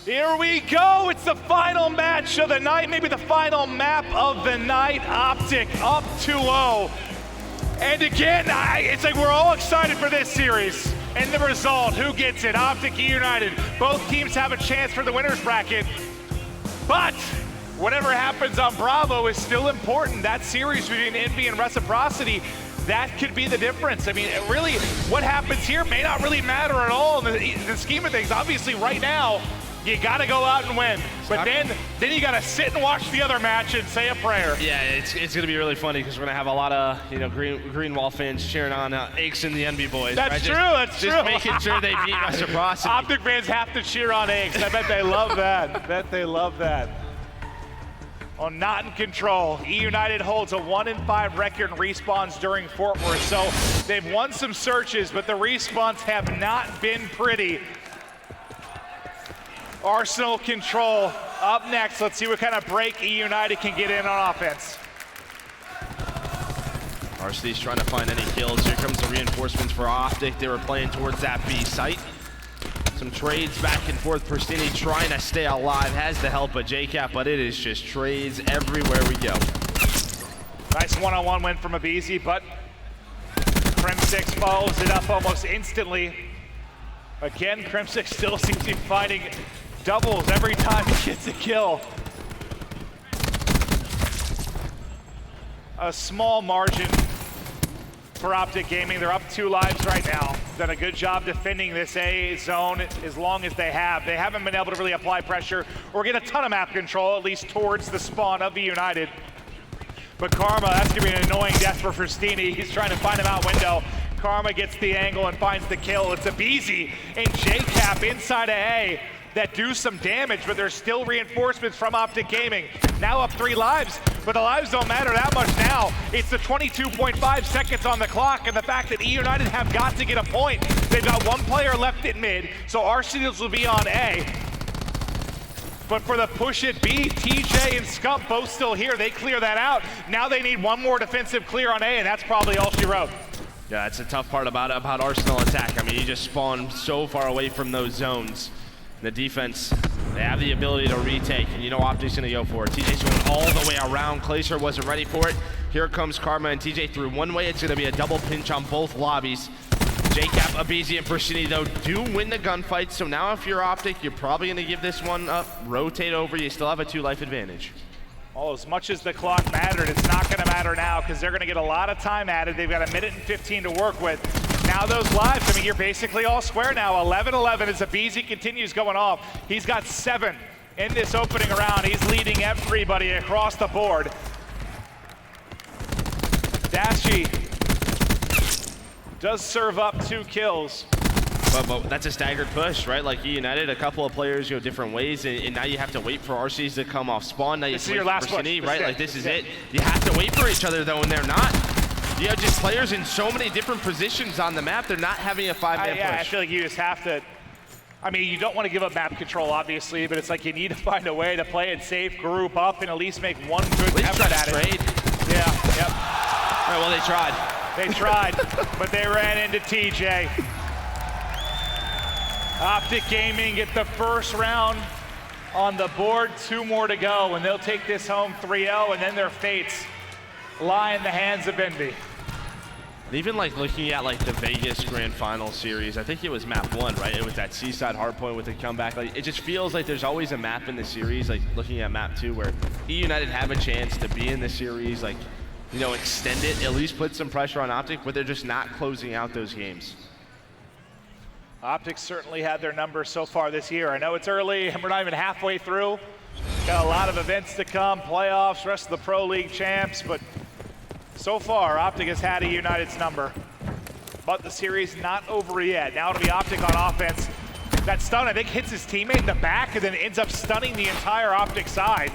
Here we go, it's the final match of the night, maybe the final map of the night. Optic up 2-0. And again, it's like we're all excited for this series. And the result, who gets it? Optic, eUnited. Both teams have a chance for the winner's bracket. But whatever happens on Bravo is still important. That series between Envy and Reciprocity, that could be the difference. I mean, really, what happens here may not really matter at all in the scheme of things. Obviously, right now, You gotta go out and win. But then you gotta sit and watch the other match and say a prayer. Yeah, it's gonna be really funny because we're gonna have a lot of green wall fans cheering on Aches and the NB boys. That's right? true. That's true. Just making sure they beat Reciprocity. Optic fans have to cheer on Aches. I bet they love that. Bet they love that. Well, not in control. eUnited holds a 1-5 record in respawns during Fort Worth. So they've won some searches, but the respawns have not been pretty. Arsenal control up next. Let's see what kind of break eUnited can get in on offense. Varsity's trying to find any kills. Here comes the reinforcements for Optic. They were playing towards that B site. Some trades back and forth. Persini trying to stay alive. Has the help of JCap, but it is just trades everywhere we go. Nice one-on-one win from Abizi, but Crim6 follows it up almost instantly. Again, Crim6 still seems to be finding doubles every time he gets a kill. A small margin for Optic Gaming. They're up 2 lives right now. Done a good job defending this A zone as long as they have. They haven't been able to really apply pressure or get a ton of map control, at least towards the spawn of eUnited. But Karma, that's gonna be an annoying death for Fristini. He's trying to find him out window. Karma gets the angle and finds the kill. It's Abizi and JCap inside of A that do some damage, but there's still reinforcements from Optic Gaming. Now up 3 lives, but the lives don't matter that much now. It's the 22.5 seconds on the clock, and the fact that eUnited have got to get a point. They've got 1 player left at mid, so Arsenals will be on A. But for the push at B, TJ and Scump both still here. They clear that out. Now they need 1 more defensive clear on A, and that's probably all she wrote. Yeah, it's a tough part about Arsenal attack. I mean, you just spawn so far away from those zones. The defense, they have the ability to retake, and you know Optic's gonna go for it. TJ's going all the way around. Glacier wasn't ready for it. Here comes Karma and TJ through one way. It's gonna be a double pinch on both lobbies. JCap, Abizi, and Persini, though, do win the gunfight. So now if you're Optic, you're probably gonna give this one up, rotate over. You still have a 2-life advantage. Well, as much as the clock mattered, it's not gonna matter now because they're gonna get a lot of time added. They've got 1:15 to work with. Now those lives, I mean, you're basically all square now. 11-11 as Abizi continues going off. He's got 7 in this opening round. He's leading everybody across the board. Dashi does serve up 2 kills. But that's a staggered push, right? Like eUnited, a couple of players go different ways, and now you have to wait for RCs to come off spawn. Now you This is your last push. right? Like this is it. You have to wait for each other though, and they're not. You have just players in so many different positions on the map. They're not having a 5-man push. I feel like you just have to. I mean, you don't want to give up map control, obviously, but it's like you need to find a way to play it safe, group up, and at least make 1 good effort at it. Yeah, yep. All right, well, they tried. They tried, but they ran into TJ. Optic Gaming get the first round on the board. 2 more to go, and they'll take this home 3-0, and then their fates lie in the hands of Envy. And even like looking at like the Vegas Grand Final series, I think it was map 1, right? It was that Seaside Hardpoint with the comeback. Like it just feels like there's always a map in the series, like looking at map 2 where eUnited have a chance to be in the series, like, you know, extend it, at least put some pressure on Optic, but they're just not closing out those games. Optic certainly had their number so far this year. I know it's early and we're not even halfway through. Got a lot of events to come, playoffs, rest of the Pro League champs, but so far, Optic has had eUnited's number. But the series not over yet. Now it'll be Optic on offense. That stun, I think, hits his teammate in the back and then ends up stunning the entire Optic side.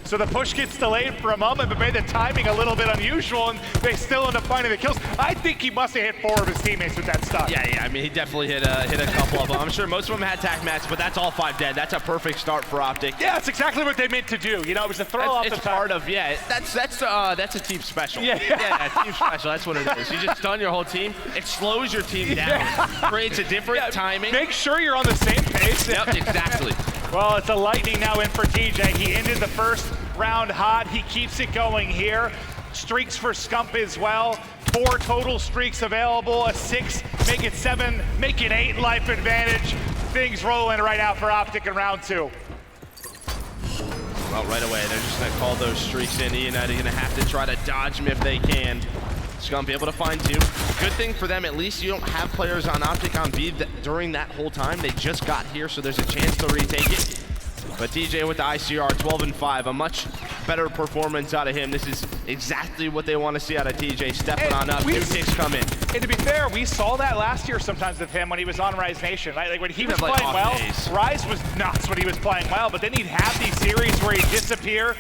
So the push gets delayed for a moment, but made the timing a little bit unusual, and they still end up finding the kills. I think he must have hit 4 of his teammates with that stun. Yeah, I mean, he definitely hit a couple of them. I'm sure most of them had tac mats, but that's all 5 dead. That's a perfect start for Optic. Yeah, that's exactly what they meant to do. You know, it was a throw off the top. It's part of, yeah, that's a team special. Yeah, team special, that's what it is. You just stun your whole team, it slows your team down, creates a different timing. Make sure you're on the same pace. Yep, exactly. Well, it's a lightning now in for TJ. He ended the first round hot. He keeps it going here. Streaks for Scump as well. 4 total streaks available. A 6, make it 7, make it 8 life advantage. Things rolling right out for Optic in round 2. Well, right away, they're just gonna call those streaks in. eUnited gonna have to try to dodge them if they can. Just gonna be able to find 2. Good thing for them, at least you don't have players on Optic on B during that whole time. They just got here, so there's a chance to retake it. But TJ with the ICR, 12 and 5, a much better performance out of him. This is exactly what they want to see out of TJ, stepping on up, 2 ticks come in. And to be fair, we saw that last year sometimes with him when he was on Rise Nation. Like when he was playing well, Rise was nuts when he was playing well, but then he'd have these series where he'd disappear.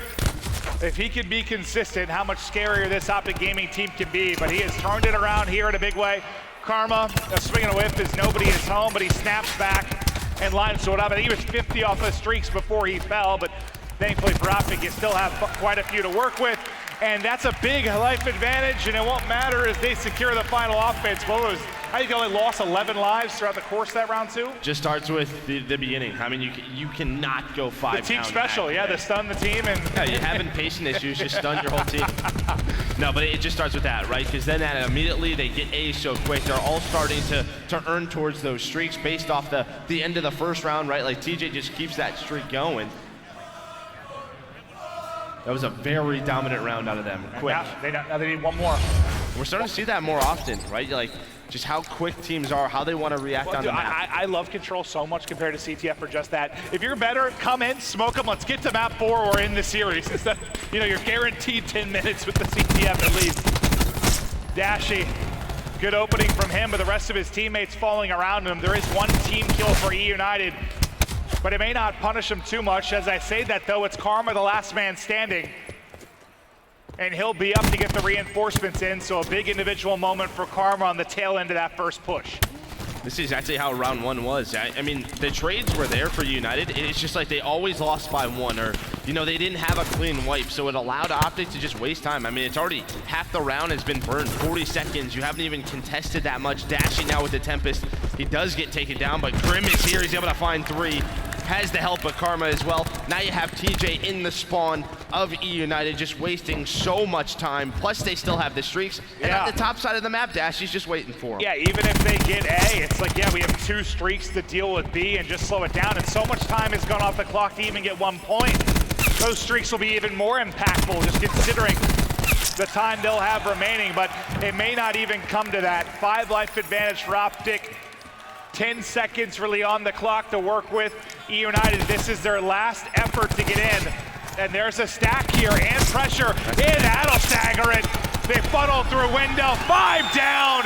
If he can be consistent, how much scarier this Optic Gaming team can be, but he has turned it around here in a big way. Karma, a swing and a whiff as nobody is home, but he snaps back and lines it up. I think he was 50 off of streaks before he fell, but thankfully for Optic, you still have quite a few to work with. And that's a big life advantage, and it won't matter as they secure the final offense. Well, it was, I think they only lost 11 lives throughout the course of that round 2. Just starts with the beginning. I mean, you cannot go 5 The team special, yeah, to stun the team. And yeah, you having patient issues, just stun your whole team. No, but it just starts with that, right? Because then immediately they get A so quick. They're all starting to earn towards those streaks based off the end of the first round, right? Like TJ just keeps that streak going. That was a very dominant round out of them. Quick. Now they need one more. We're starting to see that more often, right? Like just how quick teams are, how they want to react on the map. I love Control so much compared to CTF for just that. If you're better, come in, smoke them. Let's get to map 4 or in the series. Instead, you're guaranteed 10 minutes with the CTF at least. Dashy, good opening from him, but the rest of his teammates falling around him. There is one team kill for eUnited, but it may not punish him too much. As I say that though, it's Karma, the last man standing. And he'll be up to get the reinforcements in, so a big individual moment for Karma on the tail end of that first push. This is exactly how round 1 was. I mean, the trades were there for United. It's just like they always lost by 1, or, they didn't have a clean wipe, so it allowed Optic to just waste time. I mean, it's already half the round has been burned, 40 seconds. You haven't even contested that much. Dashing now with the Tempest. He does get taken down, but Grim is here. He's able to find 3. Has the help of Karma as well. Now you have TJ in the spawn of eUnited, just wasting so much time. Plus they still have the streaks. And at the top side of the map, Dashy's just waiting for him. Yeah, even if they get A, it's like, yeah, we have 2 streaks to deal with B and just slow it down. And so much time has gone off the clock to even get 1 point. Those streaks will be even more impactful, just considering the time they'll have remaining. But it may not even come to that. 5 life advantage for Optic. 10 seconds really on the clock to work with. eUnited, this is their last effort to get in. And there's a stack here and pressure, and that'll stagger it. They funnel through window, 5 down.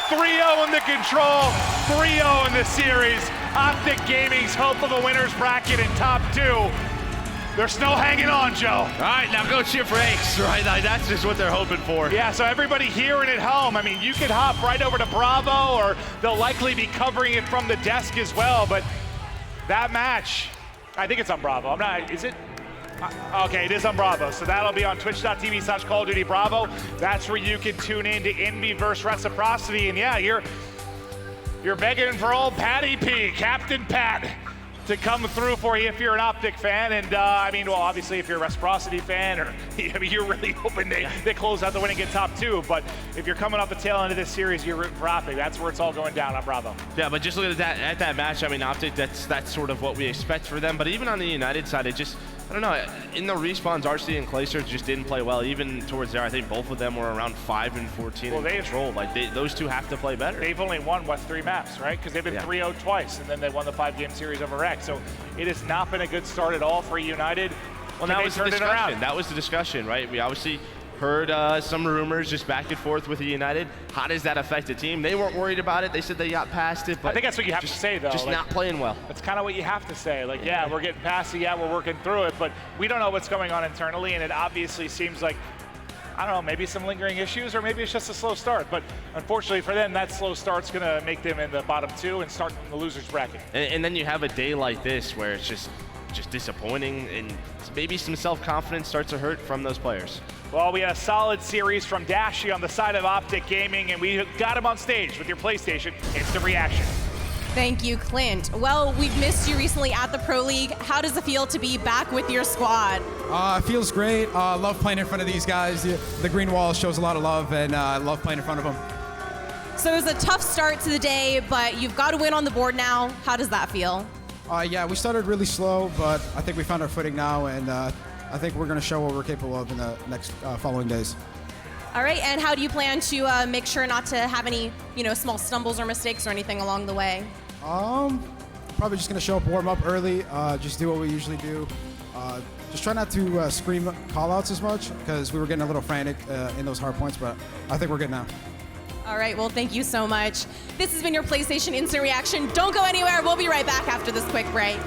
3-0 in the Control, 3-0 in the series. Optic Gaming's hope of a winner's bracket in top 2. They're still hanging on, Joe. All right, now go cheer for Ace, right? Like, that's just what they're hoping for. Yeah, so everybody here and at home, I mean, you could hop right over to Bravo, or they'll likely be covering it from the desk as well, but that match, I think it's on Bravo. I'm not, is it? Okay, it is on Bravo, so that'll be on twitch.tv/Call of Duty Bravo. That's where you can tune in to Envy versus Reciprocity, and yeah, you're begging for old Patty P, Captain Pat, to come through for you if you're an Optic fan. And I mean, well, obviously if you're a Reciprocity fan, or you're really hoping they close out the win and get top 2. But if you're coming off the tail end of this series, you're rooting for Optic. That's where it's all going down on Bravo. Yeah, but just look at that match. I mean, Optic, that's sort of what we expect for them. But even on the United side, it just, I don't know, in the respawns, RC and Clayster just didn't play well. Even towards there, I think both of them were around 5 and 14 in Control. Like, those two have to play better. They've only won, what, 3 maps, right? Because they've been 3-0 twice, and then they won the 5-game series over X. So it has not been a good start at all for United. Well, that was the discussion. That was the discussion, right? We obviously heard some rumors just back and forth with the United. How does that affect the team? They weren't worried about it. They said they got past it. But I think that's what you have to say, though. Just like, not playing well. That's kind of what you have to say. Like, yeah, we're getting past it. Yeah, we're working through it. But we don't know what's going on internally, and it obviously seems like, I don't know, maybe some lingering issues, or maybe it's just a slow start. But unfortunately for them, that slow start's going to make them in the bottom 2 and start in the loser's bracket. And then you have a day like this where it's just disappointing, and maybe some self-confidence starts to hurt from those players. Well, we had a solid series from Dashy on the side of Optic Gaming, and we got him on stage with your PlayStation Instant Reaction. Thank you, Clint. Well, we've missed you recently at the Pro League. How does it feel to be back with your squad? It feels great. Love playing in front of these guys. The green wall shows a lot of love, and I love playing in front of them. So it was a tough start to the day, but you've got a win on the board now. How does that feel? Yeah, we started really slow, but I think we found our footing now, and I think we're going to show what we're capable of in the next following days. All right, and how do you plan to make sure not to have any, small stumbles or mistakes or anything along the way? Probably just gonna show up, warm up early, just do what we usually do. Just try not to scream call-outs as much because we were getting a little frantic in those hard points, but I think we're good now. All right, well, thank you so much. This has been your PlayStation Instant Reaction. Don't go anywhere. We'll be right back after this quick break.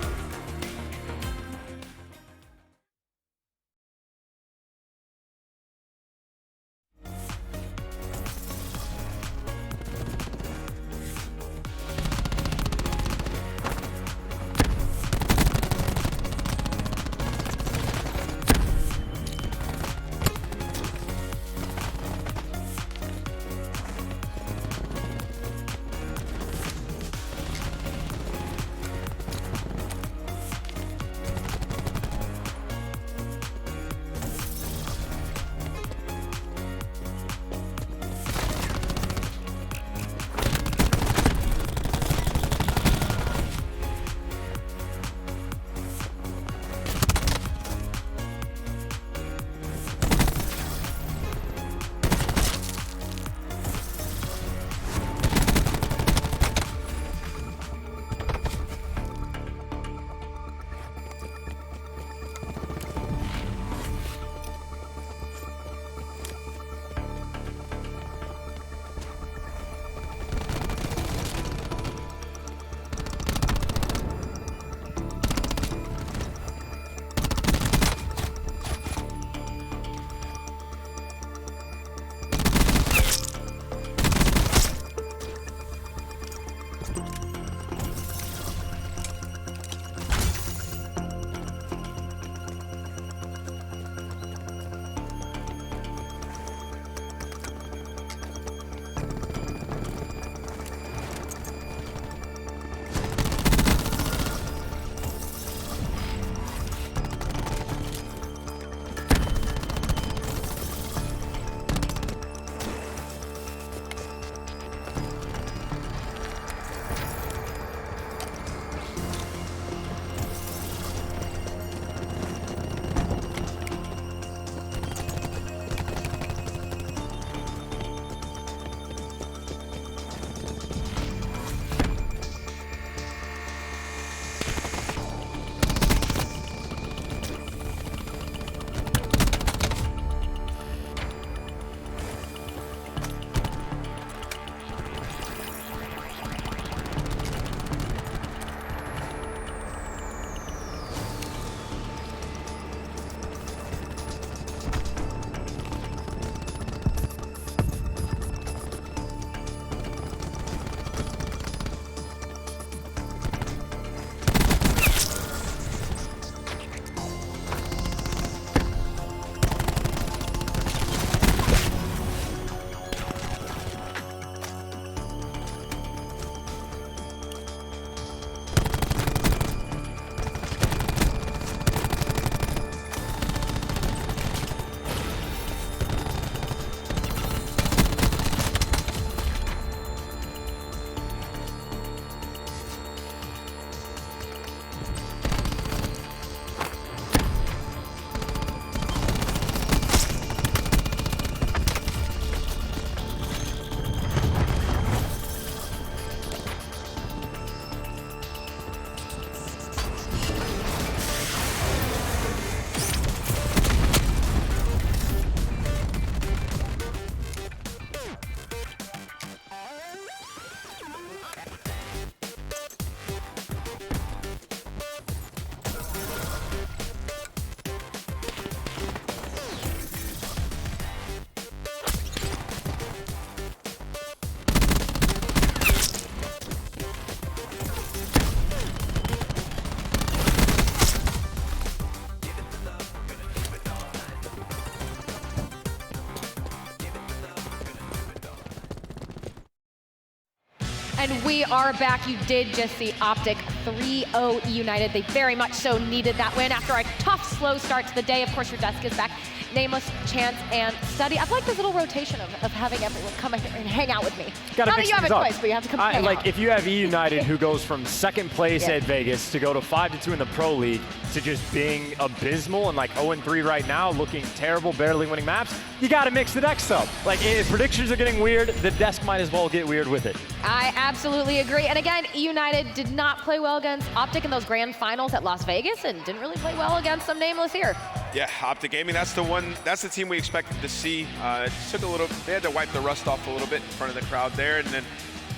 And we are back. You did just see Optic 3-0 eUnited. They very much so needed that win after a tough, slow start to the day. Of course, your desk is back. Nameless, Chance, and Study. I like this little rotation of having everyone come and hang out with me. Gotta Not that mix you have a things up. choice, but you have to come hang Like, out. if you have eUnited who goes from second place at Vegas to go to 5-2 in the Pro League to just being abysmal and like 0-3 right now, looking terrible, barely winning maps, you gotta mix the decks up. Like, if predictions are getting weird, the desk might as well get weird with it. I absolutely agree. And again, eUnited did not play well against Optic in those grand finals at Las Vegas and didn't really play well against some Nameless here. Yeah, Optic Gaming, that's the team we expected to see. It took a little, they had to wipe the rust off a little bit in front of the crowd there, and then,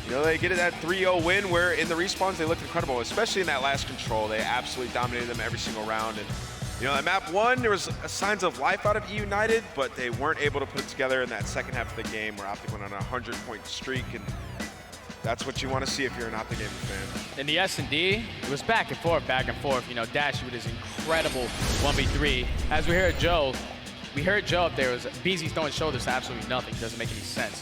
you know, they get that 3-0 win where in the respawns they looked incredible, especially in that last control. They absolutely dominated them every single round. And, you know, at map 1, there was signs of life out of eUnited, but they weren't able to put it together in that second half of the game where Optic went on a 100-point streak, and that's what you want to see if you're an Optic Gaming fan. In the S&D, it was back and forth, back and forth. You know, Dash with his incredible 1v3. As we heard Joe up there, was BZ's throwing shoulders to absolutely nothing. Doesn't make any sense.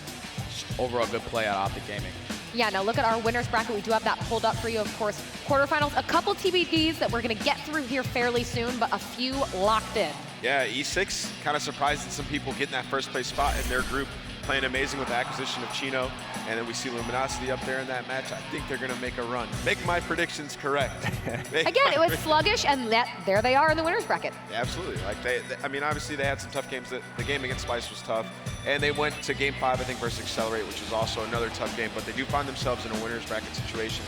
Just overall good play out of Optic Gaming. Yeah, now look at our winners bracket. We do have that pulled up for you, of course. Quarterfinals, a couple TBDs that we're going to get through here fairly soon, but a few locked in. Yeah, E6 kind of surprised some people getting that first place spot in their group, playing amazing with the acquisition of Chino. And then we see Luminosity up there in that match. I think they're going to make a run. Make my predictions correct. Again, it was sluggish, and there they are in the winners bracket. Yeah, absolutely. Like I mean, obviously they had some tough games. The game against Spice was tough, and they went to Game 5, I think, versus Accelerate, which is also another tough game. But they do find themselves in a winners bracket situation.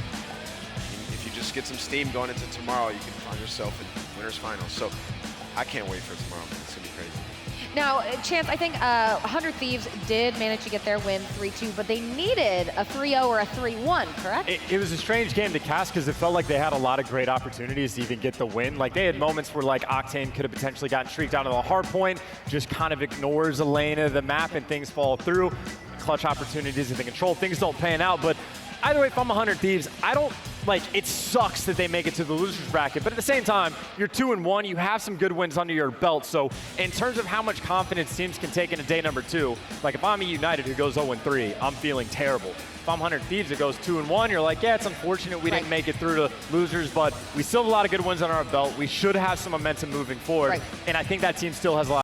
If you just get some steam going into tomorrow, you can find yourself in winners finals. So I can't wait for tomorrow, man. It's gonna be crazy. Now, Chance, I think 100 Thieves did manage to get their win 3-2, but they needed a 3-0 or a 3-1, correct? It was a strange game to cast because it felt like they had a lot of great opportunities to even get the win. Like, they had moments where, like, Octane could have potentially gotten streaked down to the hard point, just kind of ignores a lane of the map and things fall through. Clutch opportunities in the control, things don't pan out. But either way, if I'm 100 Thieves, I don't, like, it sucks that they make it to the losers bracket, but at the same time, you're 2-1, you have some good wins under your belt, so in terms of how much confidence teams can take into day number 2, like if I'm eUnited who goes 0-3, I'm feeling terrible. If I'm 100 Thieves that goes 2-1, you're like, yeah, it's unfortunate we didn't make it through to losers, but we still have a lot of good wins under our belt. We should have some momentum moving forward, and I think that team still has a lot